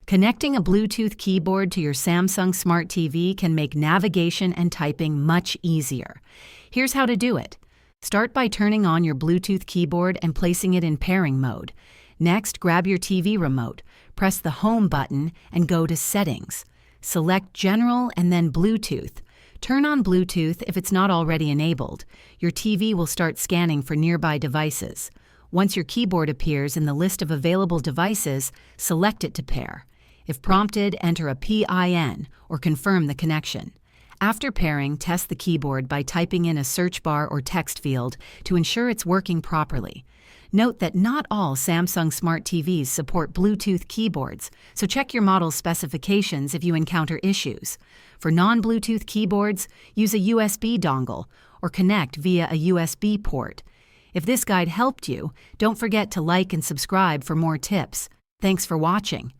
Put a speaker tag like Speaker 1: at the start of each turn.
Speaker 1: Connecting a Bluetooth keyboard to your Samsung Smart TV can make navigation and typing much easier. Here's how to do it. Start by turning on your Bluetooth keyboard and placing it in pairing mode. Next, grab your TV remote, press the Home button, and go to Settings. Select General and then Bluetooth. Turn on Bluetooth if it's not already enabled. Your TV will start scanning for nearby devices. Once your keyboard appears in the list of available devices, select it to pair. If prompted, enter a PIN or confirm the connection. After pairing, test the keyboard by typing in a search bar or text field to ensure it's working properly. Note that not all Samsung Smart TVs support Bluetooth keyboards, so check your model's specifications if you encounter issues. For non-Bluetooth keyboards, use a USB dongle or connect via a USB port. If this guide helped you, don't forget to like and subscribe for more tips. Thanks for watching.